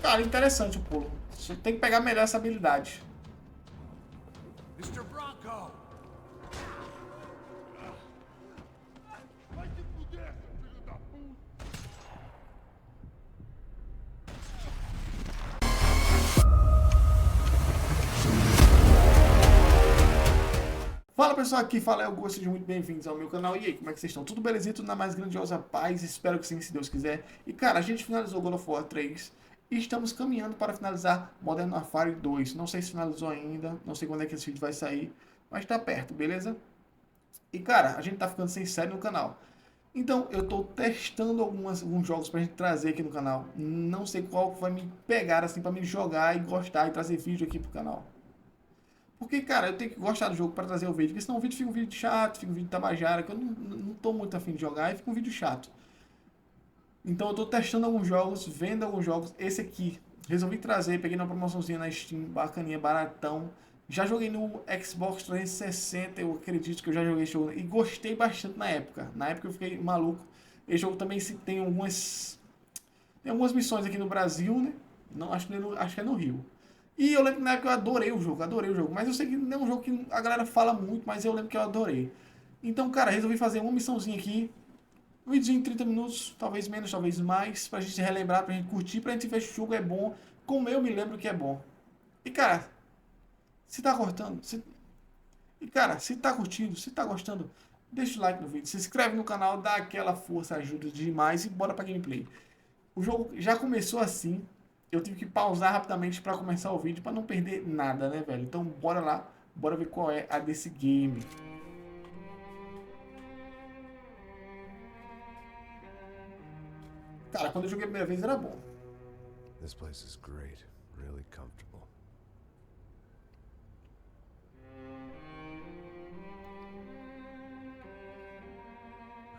Cara, interessante o pulo. Você tem que pegar melhor essa habilidade. Fala pessoal, aqui fala eu, sejam muito bem-vindos ao meu canal. E aí, como é que vocês estão? Tudo belezinha? Tudo na mais grandiosa paz? Espero que sim, se Deus quiser. E cara, a gente finalizou God of War 3 e estamos caminhando para finalizar Modern Warfare 2. Não sei se finalizou ainda, não sei quando é que esse vídeo vai sair, mas tá perto, beleza? E cara, a gente tá ficando sem série no canal. Então eu tô testando alguns jogos pra gente trazer aqui no canal. Não sei qual vai me pegar assim pra me jogar e gostar e trazer vídeo aqui pro canal. Porque, cara, eu tenho que gostar do jogo para trazer o vídeo, porque senão o vídeo fica um vídeo chato, fica um vídeo tabajara, que eu não tô muito afim de jogar e fica um vídeo chato. Então eu tô testando alguns jogos, vendo alguns jogos. Esse aqui, resolvi trazer, peguei na promoçãozinha na Steam, bacaninha, baratão. Já joguei no Xbox 360, eu acredito que eu já joguei esse jogo. E gostei bastante na época. Na época eu fiquei maluco. Esse jogo também tem algumas missões aqui no Brasil, né? Não, acho que é no Rio. E eu lembro que na época eu adorei o jogo. Mas eu sei que não é um jogo que a galera fala muito, mas eu lembro que eu adorei. Então, cara, resolvi fazer uma missãozinha aqui. Um videozinho de 30 minutos, talvez menos, talvez mais, pra gente relembrar, pra gente curtir, pra gente ver se o jogo é bom, como eu me lembro que é bom. E, cara, se tá cortando, e, cara, se tá curtindo, se tá gostando, deixa o like no vídeo, se inscreve no canal, dá aquela força, ajuda demais e bora pra gameplay. O jogo já começou assim. Eu tive que pausar rapidamente para começar o vídeo, para não perder nada, né, velho? Então, bora lá, bora ver qual é a desse game. Cara, quando eu joguei a primeira vez era bom. This place is great, really comfortable.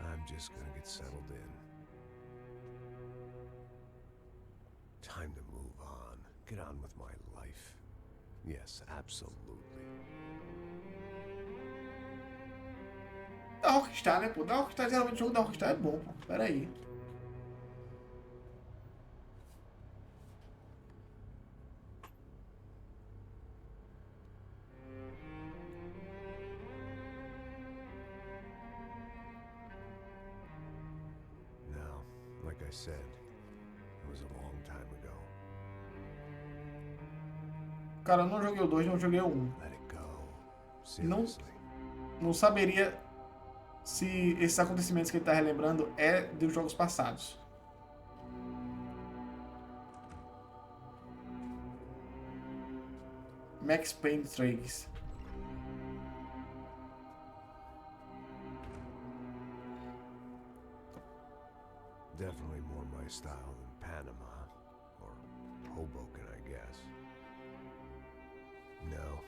I'm just gonna get settled in. Time to move on. Get on with my life. Yes, absolutely. Da Rockstar, né, pô? Da Rockstar, geralmente o jogo da Rockstar é bom, pô. Pera aí. Now, like I said, it was a long time ago. Cara, eu não joguei o 2, não joguei o 1. Let it go. Seriously. Não saberia se esses acontecimentos que ele tá relembrando é dos jogos passados. Max Payne 3. Definitely more my style than Panama or Hoboken, I guess. No,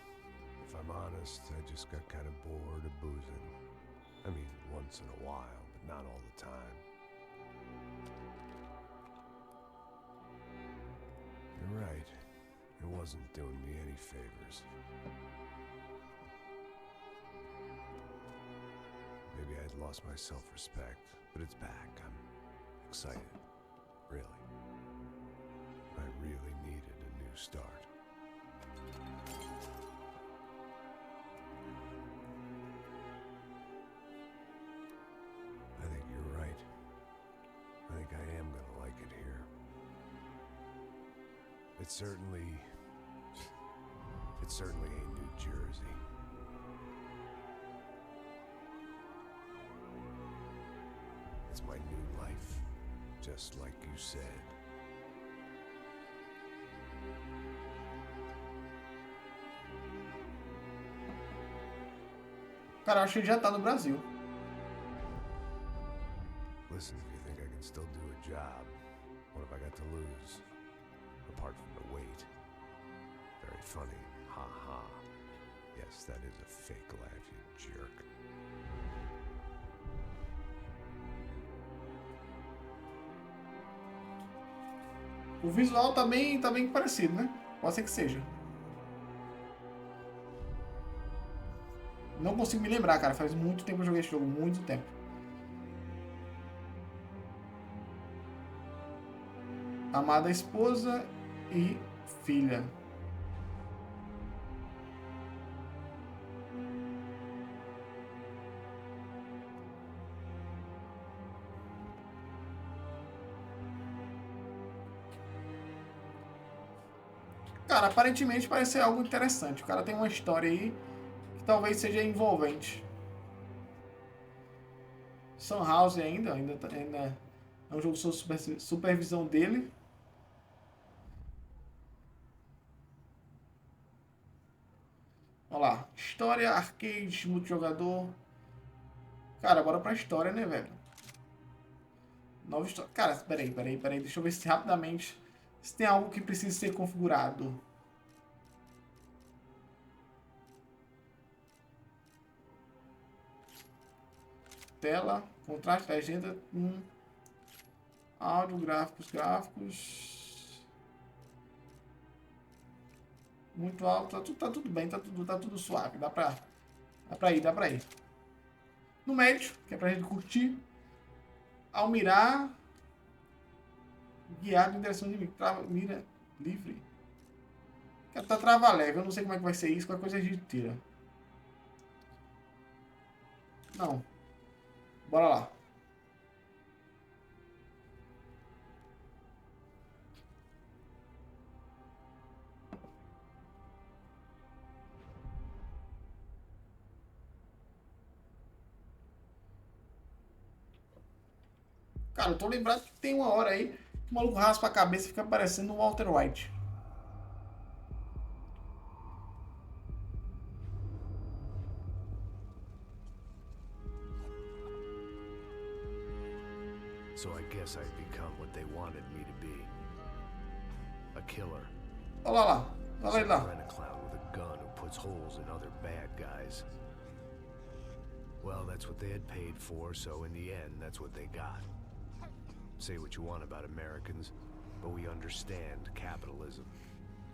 if I'm honest, I just got kind of bored of boozing. I mean, once in a while, but not all the time. You're right. It wasn't doing me any favors. Maybe I'd lost my self-respect, but it's back. I'm excited. Really. I really needed a new start. I think you're right. I think I am gonna like it here. It's certainly ain't New Jersey. It's my new life, just like you said. Cara, acho que ele já tá no Brasil. Listen, if you think I can still do a job, what have I got to lose? Apart from the weight. Very funny. Ha ha. Yes, that is a fake laugh, you jerk. O visual tá bem parecido, né? Pode ser que seja. Não consigo me lembrar, cara. Faz muito tempo que eu joguei esse jogo, muito tempo. Amada esposa e filha. Cara, aparentemente parece ser algo interessante. O cara tem uma história aí que talvez seja envolvente. Sunhouse ainda é um jogo sob supervisão dele. Olha lá, história, arcade, multijogador. Cara, bora pra história, né, velho? Nova história. Cara, peraí. Deixa eu ver se rapidamente se tem algo que precisa ser configurado. Tela, contraste, legenda, áudio, gráficos. Muito alto, tá tudo bem, tá tudo suave, dá pra ir. No médio, que é pra gente curtir. Ao mirar, guiado em direção de mira livre. Tá trava leve, eu não sei como é que vai ser isso, qualquer coisa a gente tira. Não. Bora lá. Cara, eu tô lembrado que tem uma hora aí que o maluco raspa a cabeça e fica parecendo um Walter White. So I guess I've become what they wanted me to be. A killer. Olha lá. Olha ele lá. Some rent-a-clown with a gun who puts holes in other bad guys. Well, that's what they had paid for, so in the end, that's what they got. Say what you want about Americans, but we understand capitalism.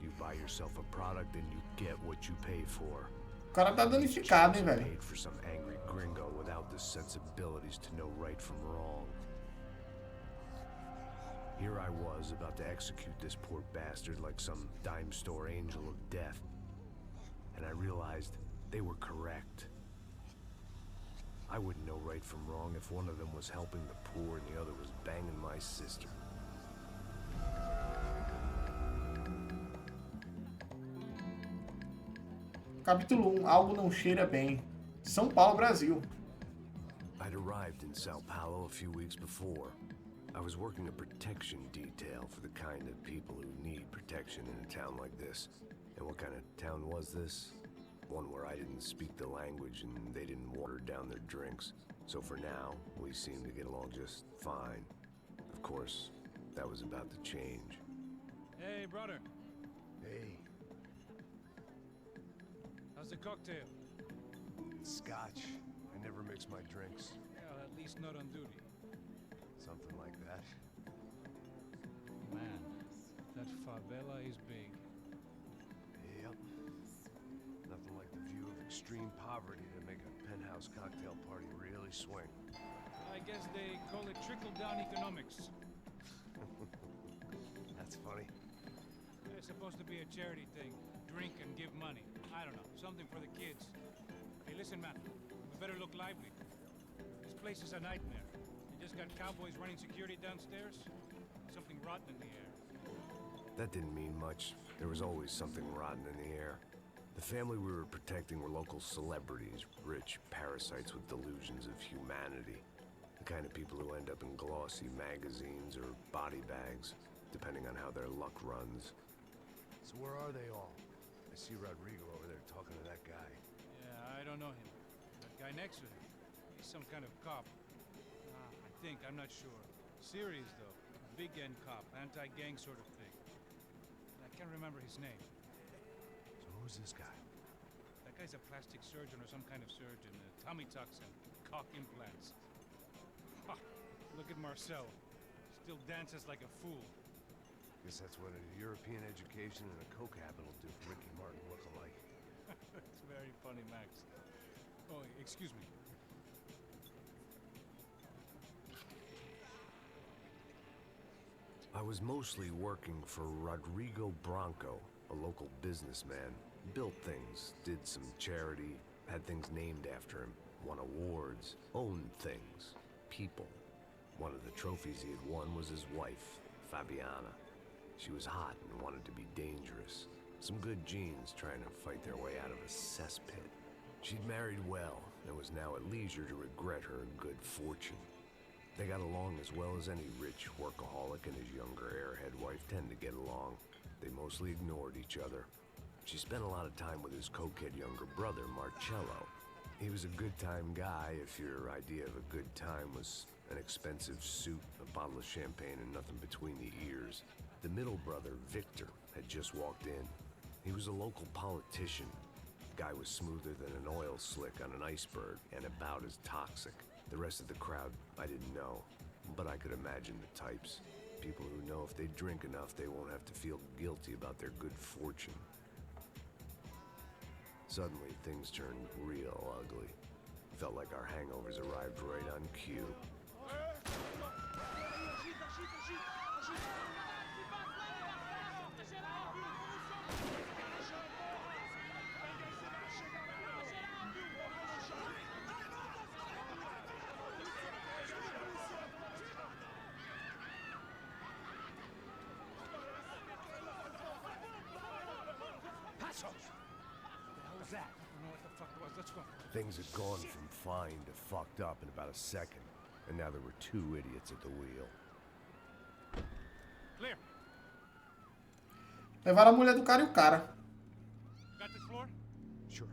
You buy yourself a product and you get what you pay for. O cara tá danificado, hein, velho? Paid for some angry gringo without the sensibilities to know right from wrong. Here I was about to execute this poor bastard like some dime store angel of death. And I realized they were correct. I wouldn't know right from wrong if one of them was helping the poor and the other was banging my sister. Capítulo 1. Algo não cheira bem. São Paulo, Brasil. I'd arrived in Sao Paulo a few weeks before. I was working a protection detail for the kind of people who need protection in a town like this. And what kind of town was this? One where I didn't speak the language and they didn't water down their drinks. So for now, we seemed to get along just fine. Of course, that was about to change. Hey, brother. Hey, How's the cocktail? Scotch. I never mix my drinks. Well, at least not on duty. Something like that. Man, that favela is big. Yep. Nothing like the view of extreme poverty to make a penthouse cocktail party really swing. I guess they call it trickle-down economics. That's funny. It's supposed to be a charity thing. Drink and give money. I don't know, something for the kids. Hey, listen, man, we better look lively. This place is a nightmare. You just got cowboys running security downstairs. Something rotten in the air. That didn't mean much. There was always something rotten in the air. The family we were protecting were local celebrities, rich parasites with delusions of humanity. The kind of people who end up in glossy magazines or body bags, depending on how their luck runs. So where are they all? I see Rodrigo over there talking to that guy. Yeah, I don't know him. That guy next to him, he's some kind of cop. I think, I'm not sure. Serious, though. Big end cop, anti-gang sort of thing. I can't remember his name. So who's this guy? That guy's a plastic surgeon or some kind of surgeon. Tummy tucks and cock implants. Ha! Look at Marcel. Still dances like a fool. Guess that's what a European education and a coke habit will do. Ricky Martin look alike. That's very funny, Max. Oh, excuse me. I was mostly working for Rodrigo Branco, a local businessman. Built things, did some charity, had things named after him, won awards, owned things, people. One of the trophies he had won was his wife, Fabiana. She was hot and wanted to be dangerous. Some good genes trying to fight their way out of a cesspit. She'd married well and was now at leisure to regret her good fortune. They got along as well as any rich workaholic and his younger airhead wife tend to get along. They mostly ignored each other. She spent a lot of time with his cokehead younger brother, Marcello. He was a good-time guy if your idea of a good time was an expensive suit, a bottle of champagne, and nothing between the ears. The middle brother, Victor, had just walked in. He was a local politician. Guy was smoother than an oil slick on an iceberg and about as toxic. The rest of the crowd, I didn't know, but I could imagine the types. People who know if they drink enough, they won't have to feel guilty about their good fortune. Suddenly, things turned real ugly. Felt like our hangovers arrived right on cue. Things had gone from fine to fucked up in about a second, and now there were two idiots at the wheel. Clear. Levaram a mulher do cara e o cara. Got this floor? Sure.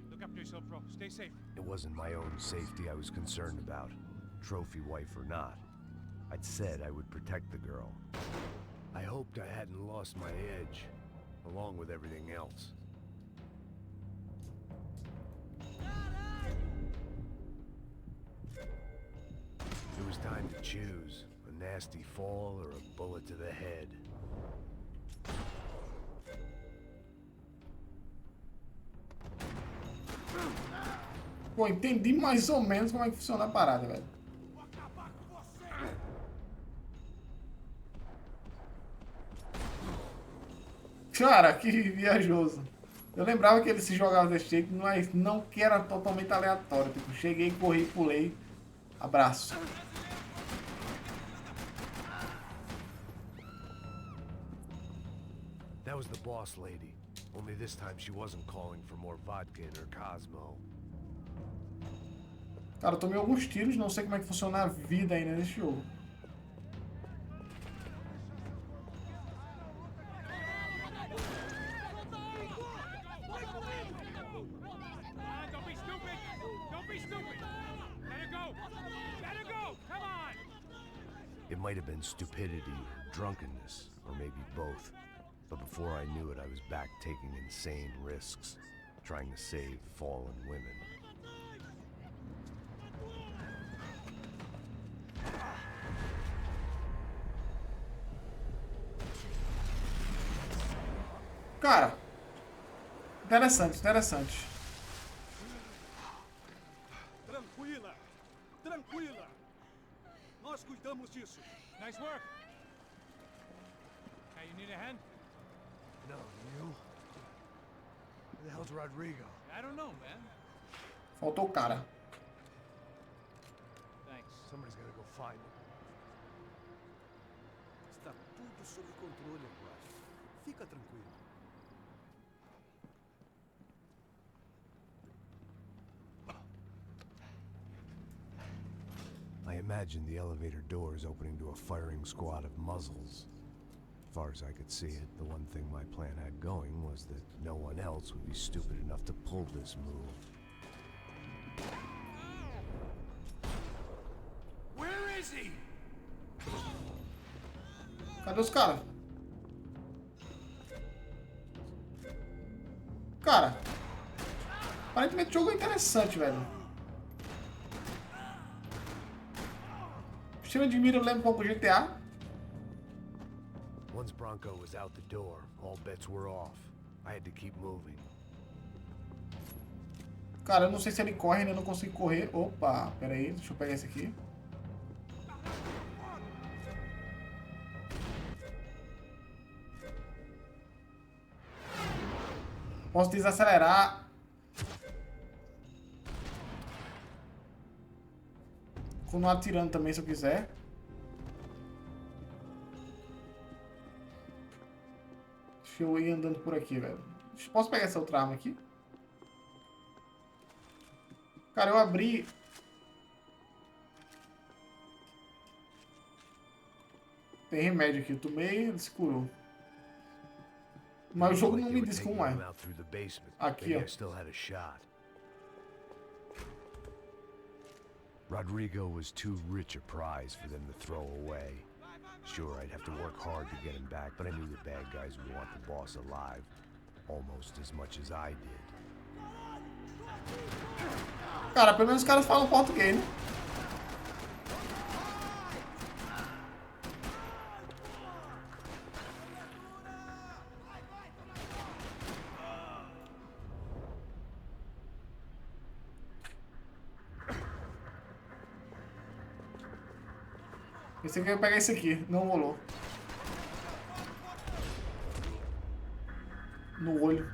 Look after yourself, bro. Stay safe. It wasn't my own safety I was concerned about, trophy wife or not. I'd said I would protect the girl. I hoped I hadn't lost my edge, along with everything else. It was time to choose, a nasty fall or a bullet to the head. Pô, entendi mais ou menos como é que funciona a parada, velho. Cara, que viajoso. Eu lembrava que ele se jogava desse jeito, mas não que era totalmente aleatório. Tipo, cheguei, corri, pulei. Abraço. That was the boss lady. Only this time she wasn't calling for more vodka in her Cosmo. Cara, eu tomei alguns tiros, não sei como é que funciona a vida ainda nesse jogo. It might have been stupidity, drunkenness, or maybe both. But before I knew it, I was back taking insane risks, trying to save fallen women. Cara, interessante, interessante. Tranquila, tranquila. Nós cuidamos disso. Nice work. Hey, you need a hand? No, you? Who the hell's Rodrigo? I don't know, man. Faltou o cara. Thanks. Somebody's gotta go find him. Está tudo sob controle agora. Fica tranquilo. I imagined the elevator doors opening to a firing squad of muzzles. As far as I could see it, the one thing my plan had going was that no one else would be stupid enough to pull this move. Where is he? Cadê os caras? Cara, aparentemente o jogo é interessante, velho. O sistema de mira lembra um pouco do GTA. Once Branco was out the door, all bets were off. I had to keep moving. Cara, eu não sei se ele corre, ainda não consigo correr. Opa, pera aí, deixa eu pegar esse aqui. Posso desacelerar. Continuar atirando também se eu quiser. Deixa eu ir andando por aqui, velho. Posso pegar essa outra arma aqui? Cara, eu abri... Tem remédio aqui. Eu tomei, ele se curou. Mas o jogo não me diz como é. Aqui, ó. Rodrigo was too rich a prize for them to throw away. Sure, I'd have to work hard to get him back, but I knew the bad guys would want the boss alive almost as much as I did. Cara, pelo menos os caras falam português, né? Pensei que eu ia pegar esse aqui, não rolou. No olho.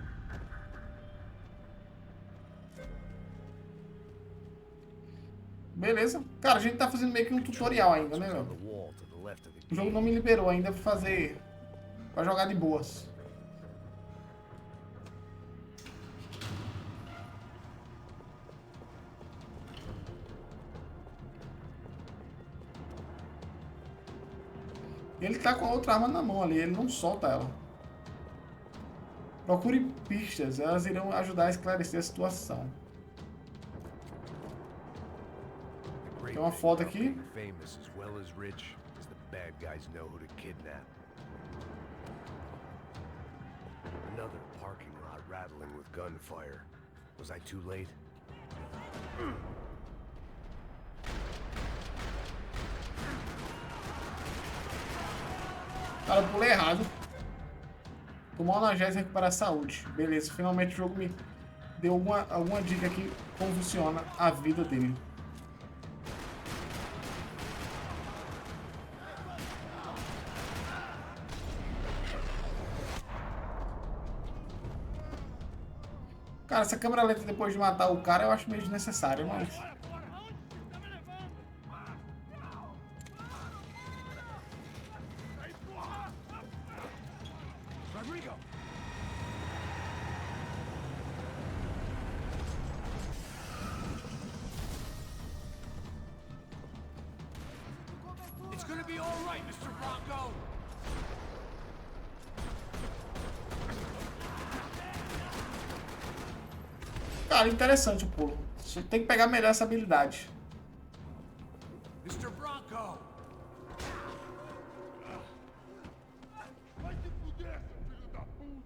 Beleza. Cara, a gente tá fazendo meio que um tutorial ainda, né, meu? O jogo não me liberou ainda pra fazer... Pra jogar de boas. Ele tá com a outra arma na mão ali, ele não solta ela. Procure pistas, elas irão ajudar a esclarecer a situação. Tem uma foto aqui. Another parking lot rattling with gunfire. Was I too late? Cara, eu pulei errado. Tomar uma analgésico e recuperar a saúde. Beleza, finalmente o jogo me deu alguma dica aqui como funciona a vida dele. Cara, essa câmera lenta depois de matar o cara eu acho meio desnecessário, mas... It's gonna be all right, Mr. Bronco. Cara, interessante o pulo. Você tem que pegar melhor essa habilidade. Mr. Bronco. Vai se fuder, seu filho da puta!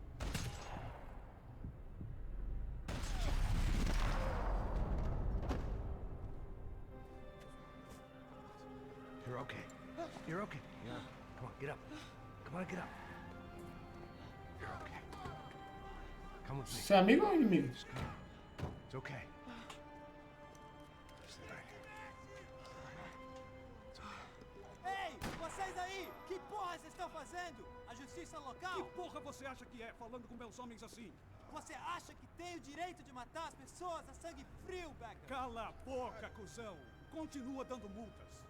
You're okay. You're okay. Yeah. Come on, get up. Come on, get up. You're okay. Come with me. Você é amigo ou inimigo? It's okay. Ei, vocês aí! Que porra vocês estão fazendo? A justiça local? Que porra você acha que é, falando com meus homens assim? Você acha que tem o direito de matar as pessoas a sangue frio, Becker? Cala a boca, cuzão. Continua dando multas.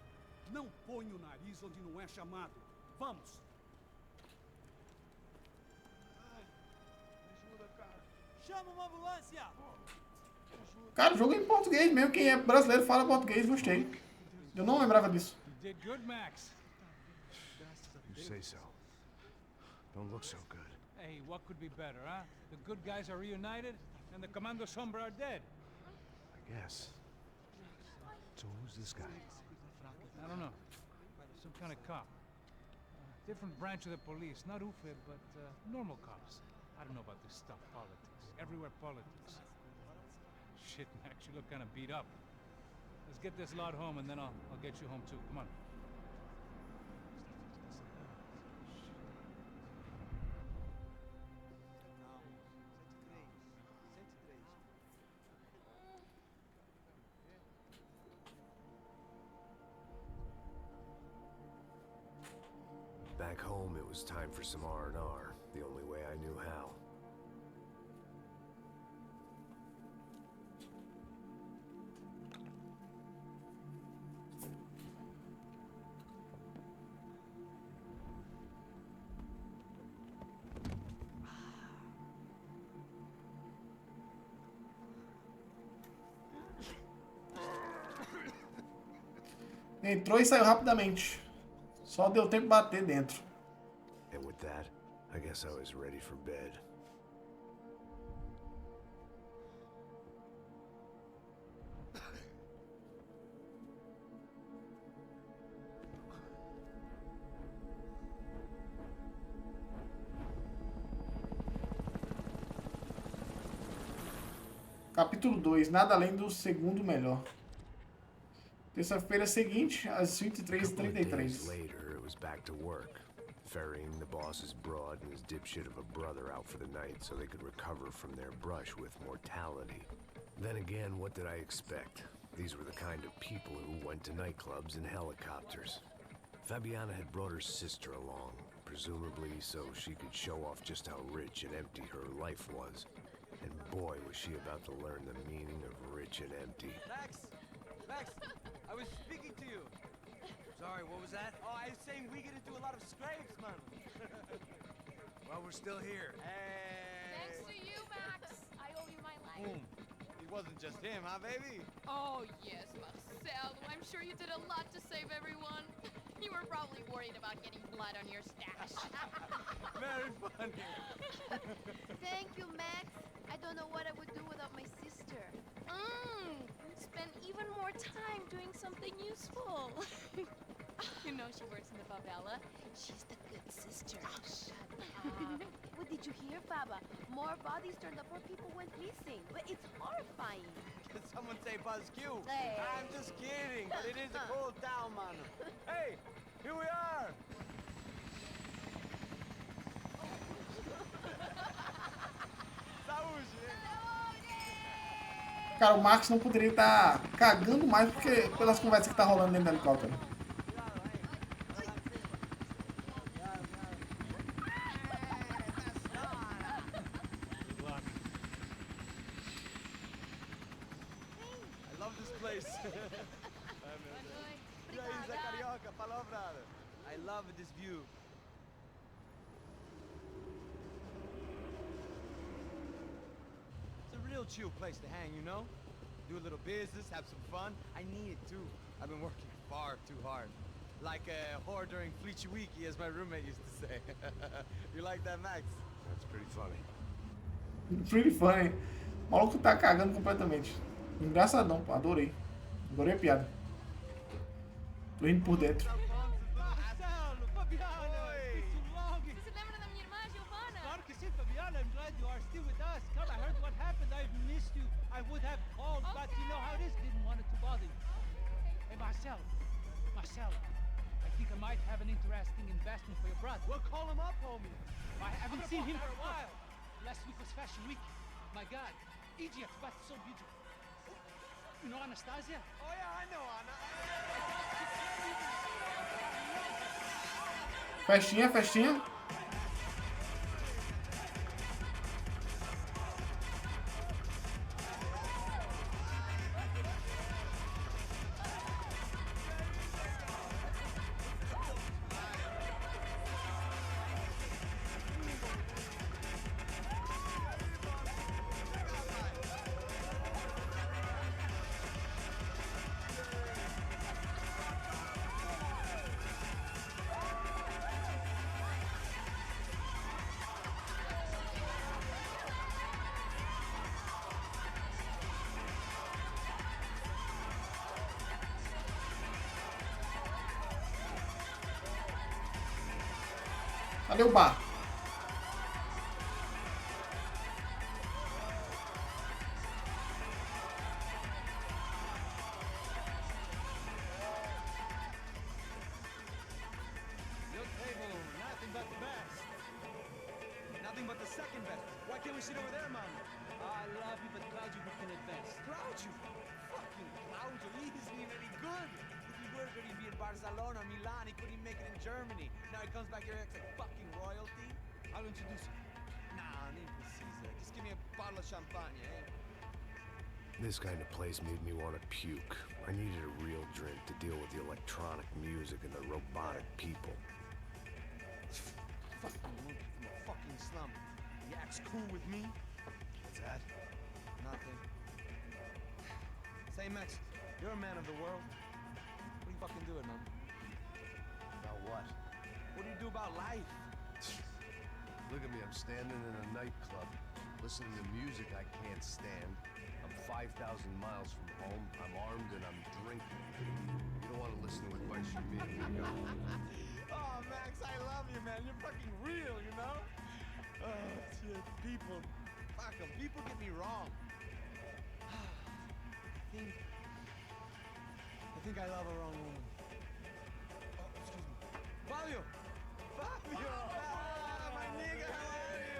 Não põe o nariz onde não é chamado. Vamos. Chama uma ambulância! Cara, o jogo é em português mesmo. Quem é brasileiro fala português, gostei. Eu não lembrava disso. You did good, Max. You say so. Don't look so good. Hey, what could be better, huh? The good guys are reunited, and the Commando Sombra are dead. I guess. So who's this guy? I don't know. Some kind of cop. Different branch of the police. Not UFE, but normal cops. I don't know about this stuff, politics. Everywhere politics. Shit, Max, you look kind of beat up. Let's get this lot home, and then I'll get you home too. Come on. Back home, it was time for some R&R, the only way I knew how. Entrou e saiu rapidamente. Só deu tempo de bater dentro. And with that, I guess I was ready for bed. Capítulo 2. Nada além do segundo melhor. Terça-feira seguinte, às Days 23h33. later, it was back to work, ferrying the boss's broad and his dipshit of a brother out for the night so they could recover from their brush with mortality. Then again, what did I expect? These were the kind of people who went to nightclubs in helicopters. Fabiana had brought her sister along, presumably so she could show off just how rich and empty her life was. And boy, was she about to learn the meaning of rich and empty. Max! Max! I was speaking to you. Sorry, what was that? Oh, I was saying we get to do a lot of scrapes, man. Well, we're still here. Hey! Thanks to you, Max. I owe you my life. Boom. It wasn't just him, huh, baby? Oh, yes, Marcel. I'm sure you did a lot to save everyone. You were probably worried about getting blood on your stash. Very funny. Thank you, Max. I don't know what I would do without my sister. Spend even more time doing something useful. You know she works in the favela. She's the good sister. Shut up. What did you hear, Baba? More bodies turned up where people went missing. But it's horrifying. Did someone say Buzz Q? Hey. I'm just kidding, but it is a cold town, man. Hey, here we are. Saúde. Cara, o Max não poderia estar cagando mais porque pelas conversas que tá rolando dentro do helicóptero. I love this place. E aí, Zé Carioca, falou, brother. I love this view. It's a real chill place to hang, you know? Do a little business, have some fun. I need it too. I've been working far too hard. Like a whore during Fleechy Weeky, as my roommate used to say. You like that, Max? That's pretty funny. Pretty funny. O maluco tá cagando completamente. Engraçadão, pô. Adorei. Adorei a piada. Tô rindo por dentro. Marcelo, Fabiana, it's been too long. Você lembra da minha irmã, Giovanna? Claro que sim, Fabiana. I'm glad you are still with us. Come, I heard what happened. I've missed you. I would have called, but you know how it is. Didn't want it to bother you. Hey, Marcelo. Marcelo, I think I might have an interesting investment for your brother. Well, call him up, homie. I haven't seen him for a while. Last week was Fashion Week. My God, Egypt, but so beautiful. You know Anastasia? Oh, yeah, I know Anna. Festinha, festinha. Cadê o bar? Your table, nothing but the best. Nothing but the second best. Why can't we sit over there, man? I love you, but Claudio who can advance. Claudio? Fucking Claudio, he isn't even any good. If he were going to be in Barcelona, Milan, he couldn't make it in Germany. Now he comes back here acts like fucking royalty. I'll introduce you. Nah, nem precisa. Just give me a bottle of champagne, eh? This kind of place made me want to puke. I needed a real drink to deal with the electronic music and the robotic people. Fucking monkey from a fucking slum. He acts cool with me. What's that? Nothing. Say, Max, you're a man of the world. What are you fucking doing, man? About what? What do you do about life? Look at me, I'm standing in a nightclub, listening to music I can't stand. I'm 5,000 miles from home, I'm armed and I'm drinking. You don't want to listen to advice from me. Oh, Max, I love you, man. You're fucking real, you know? Oh, shit. People. Fuck 'em. People get me wrong. I think I love a wrong woman. Oh, excuse me. Fabio! Fabio! Ah, my nigga, how are you?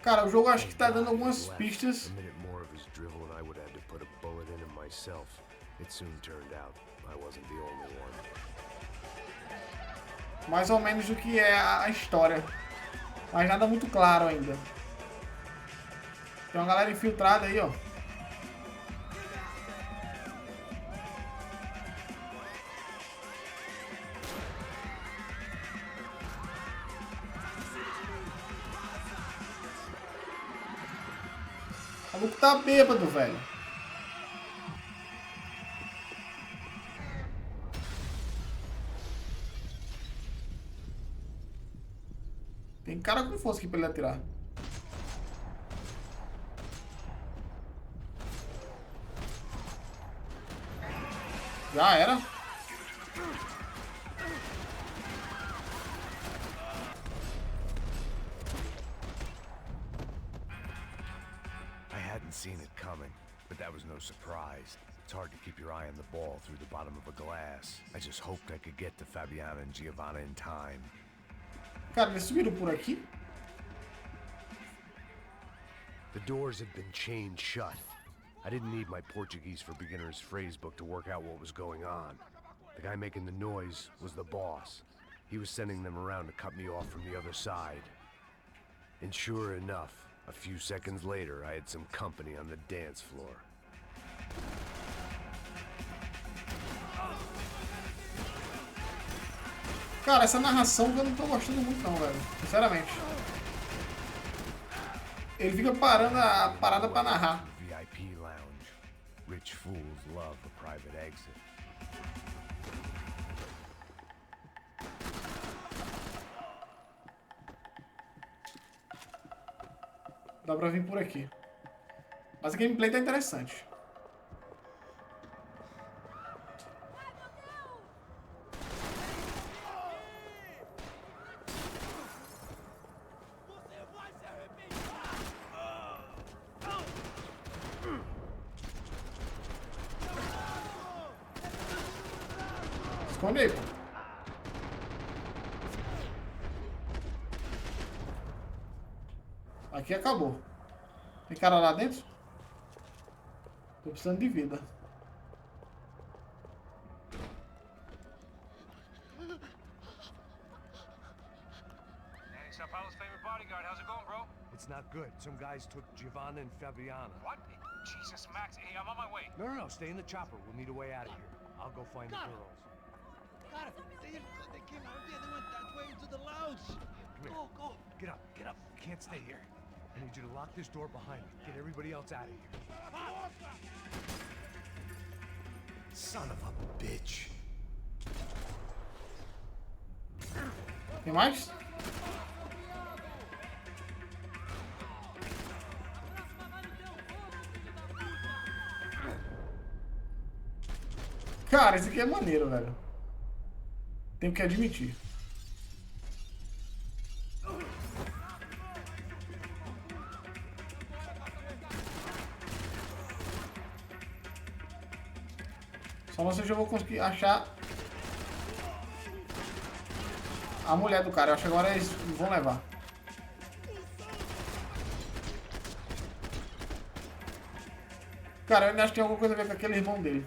Cara, o jogo acho que tá dando algumas pistas. A minute more of his drivel and I would have to put a bullet in him myself. It soon turned out I wasn't the only one. Mais ou menos do que é a história. Mas nada muito claro ainda. Tem uma galera infiltrada aí, ó. O maluco tá bêbado, velho. Tem cara com força aqui pra ele atirar. Já era. I hadn't seen it coming, but that was no surprise. It's hard to keep your eye on the ball through the bottom of a glass. I just hoped I could get to Fabiana and Giovanna in time. Cara, eles subiram por aqui? The doors had been chained shut. I didn't need my Portuguese for Beginners phrase book to work out what was going on. The guy making the noise was the boss. He was sending them around to cut me off from the other side. And sure enough, a few seconds later, I had some company on the dance floor. Cara, essa narração que eu não tô gostando muito não, velho. Sinceramente. Ele fica parando a parada pra narrar. VIP lounge. Rich fools love a private exit. Dá pra vir por aqui. Mas a gameplay tá interessante. Esconde aí, pô. Aqui acabou. Tem cara lá dentro? Tô precisando de vida. Hey, Sao Paulo's favorite bodyguard. How's it going, bro? It's not good. Some guys took Giovanna and Fabiana. What? Jesus, Max. Hey, I'm on my way. No, stay in the chopper. We'll need a way out of here. I'll go find the girls. God, they came out here. They went that way into the lounge. Come here. Go. Get up. You can't stay here. I need you to lock this door behind me. Get everybody else out of here. Son of a bitch. Tem mais? Cara, esse aqui é maneiro, velho. Tenho que admitir. Só não sei se eu vou conseguir achar a mulher do cara. Eu acho que agora eles vão levar. Cara, eu ainda acho que tem alguma coisa a ver com aquele irmão dele.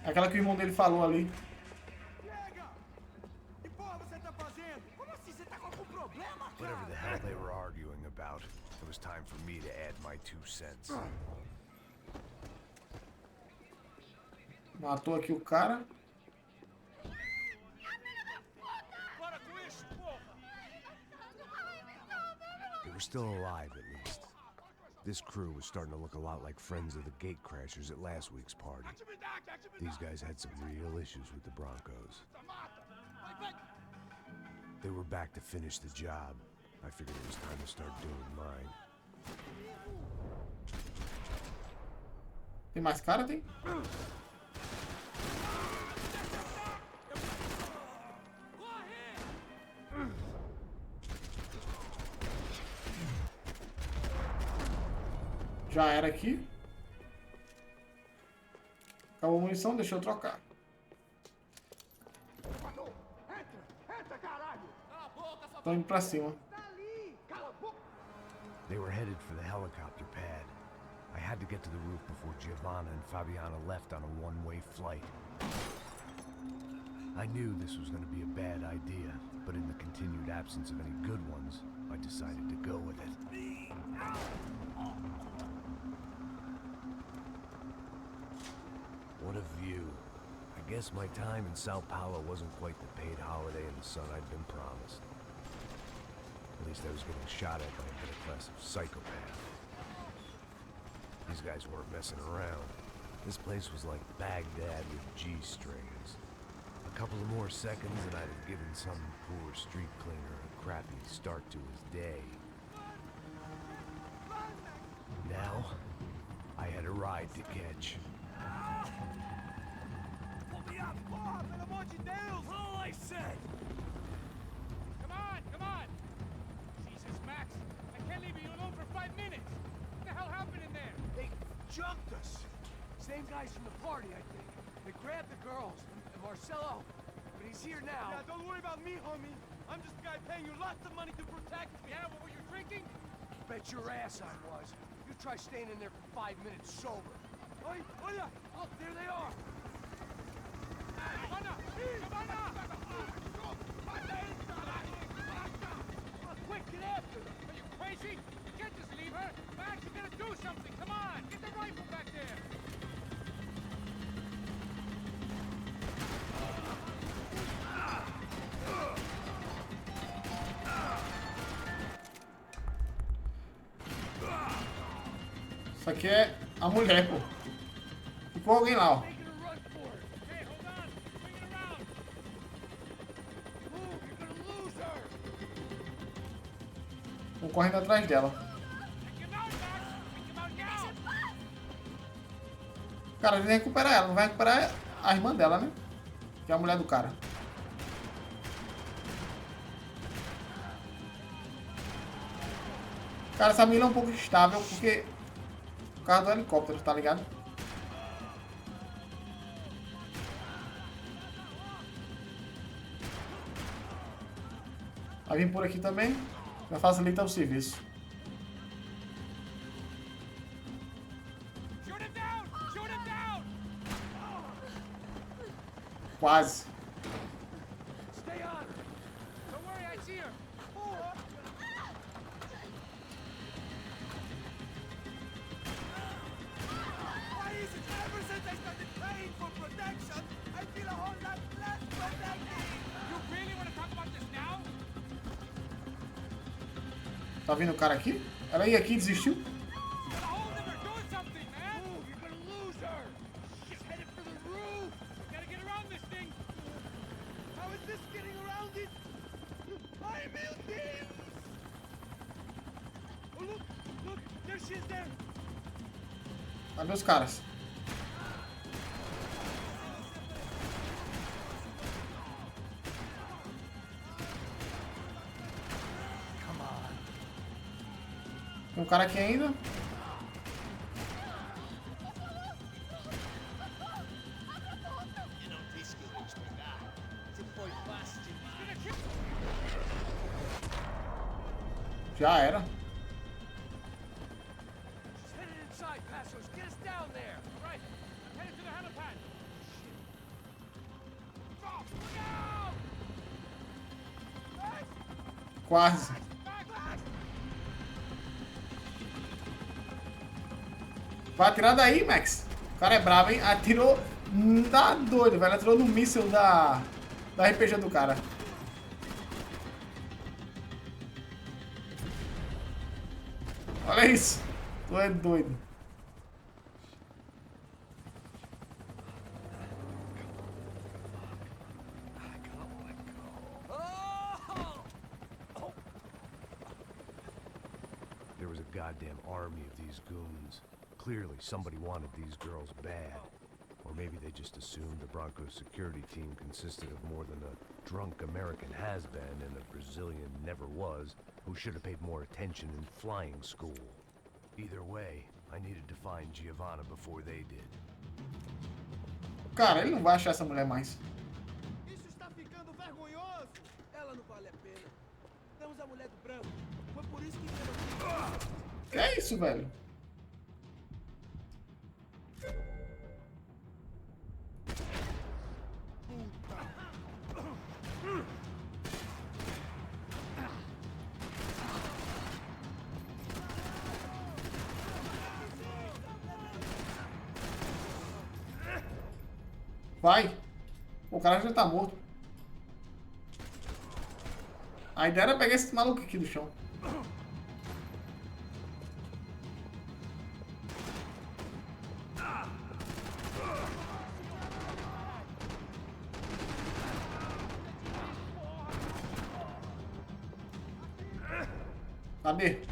É aquela que o irmão dele falou ali. Nega! Que porra você tá fazendo? Como assim? Você tá com algum problema, cara? Whatever the hell they were arguing about, it was time for me to add my 2 cents. Matou aqui o cara. Para com isso, porra! They were still alive, at least. This crew was starting to look a lot like friends of the gatecrashers at last week's party. These guys had some real issues with the Broncos. They were back to finish the job. I figured it was time to start doing mine. Tem mais cara, tem? Já era aqui. Acabou a munição, deixa eu trocar. Tô indo pra cima. They were headed for the helicopter pad. I had to get to the roof before Giovanna and Fabiana left on a one-way flight. I knew this was going to be a bad idea, but in the continued absence of any good ones, I decided to go with it. What a view. I guess my time in Sao Paulo wasn't quite the paid holiday in the sun I'd been promised. At least I was getting shot at by a middle-class psychopath. These guys weren't messing around. This place was like Baghdad with G-strings. A couple of more seconds and I'd have given some poor street cleaner a crappy start to his day. Now, I had a ride to catch. Pull me up, porra! Pelo amor de Deus! All I said! Come on, come on! Jesus, Max, I can't leave you alone for 5 minutes! What the hell happened in there? They jumped us! Same guys from the party, I think. They grabbed the girls, and Marcelo, but he's here now. Yeah, don't worry about me, homie. I'm just a guy paying you lots of money to protect me. Yeah, what were you drinking? Bet your ass I was. You try staying in there for 5 minutes sober. Oi, olha! Look, there they are! Giovanna! Giovanna! Quick, get after them! Are you crazy? You can't just leave her! Max, you gotta do something! Come on! Get the rifle back there! Isso aqui é a mulher, pô. Ficou alguém lá, ó. Making a run for it! Hey, hold on! Bring it around! Move, you're gonna lose her! Estão correndo atrás dela. Take him out, Max! Take him out now! Cara, ele vai recuperar ela. Não vai recuperar a irmã dela, né? Que é a mulher do cara. Cara, essa mira é um pouco instável porque... por causa do helicóptero, tá ligado? Vai vir por aqui também. Já facilita o serviço. Shoot him down! Shoot him down! Quase. Stay on her! Don't worry, I see her! Why is it ever since I started paying for protection, I feel a whole lot less protected? You really want to talk about this now? Tá vindo o cara aqui? Ela ia aqui e desistiu. Get a hold of her! Do something, man! Move, you're gonna lose her! She's headed for the roof! Gotta get around this thing! How is this getting around it? I'm in. Oh, look! Look! There she is there! Cadê os caras? Come on! Tem um cara aqui ainda. Já era. She's headed inside, Passos! Get us down there! Right. I'm headed to the helipad. Quase. Vai atirar daí, Max. O cara é brabo, hein? Atirou. Tá doido, velho. Atirou no míssil da RPG do cara. Olha isso. Tu é doido. There was a goddamn army of these goons. Clearly, somebody wanted these girls bad. Or maybe they just assumed the Broncos security team consisted of more than a drunk American has-been and a Brazilian never-was who should have paid more attention in flying school. Either way, I needed to find Giovanna before they did. Cara, ele não vai achar essa mulher mais. Isso está ficando vergonhoso! Ela não vale a pena. Temos a mulher do branco. Foi por isso que temos... Que é isso, velho? Vai. O cara já tá morto. A ideia era pegar esse maluco aqui do chão. Cadê?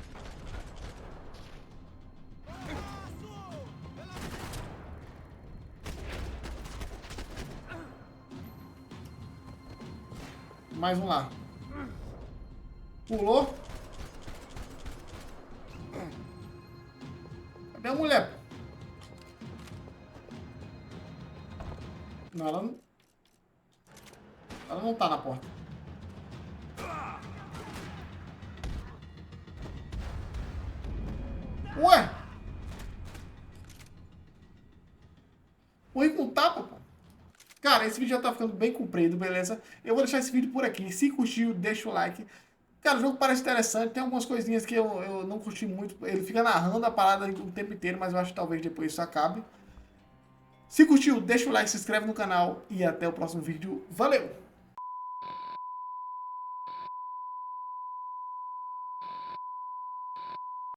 Mais um lá. Pulou. Cadê a mulher? Não, ela não... Ela não tá na porta. Ué? Morri com tapa, pô. Cara, esse vídeo já tá ficando bem comprido, beleza? Eu vou deixar esse vídeo por aqui. Se curtiu, deixa o like. Cara, o jogo parece interessante. Tem algumas coisinhas que eu não curti muito. Ele fica narrando a parada o tempo inteiro, mas eu acho que talvez depois isso acabe. Se curtiu, deixa o like, se inscreve no canal e até o próximo vídeo. Valeu!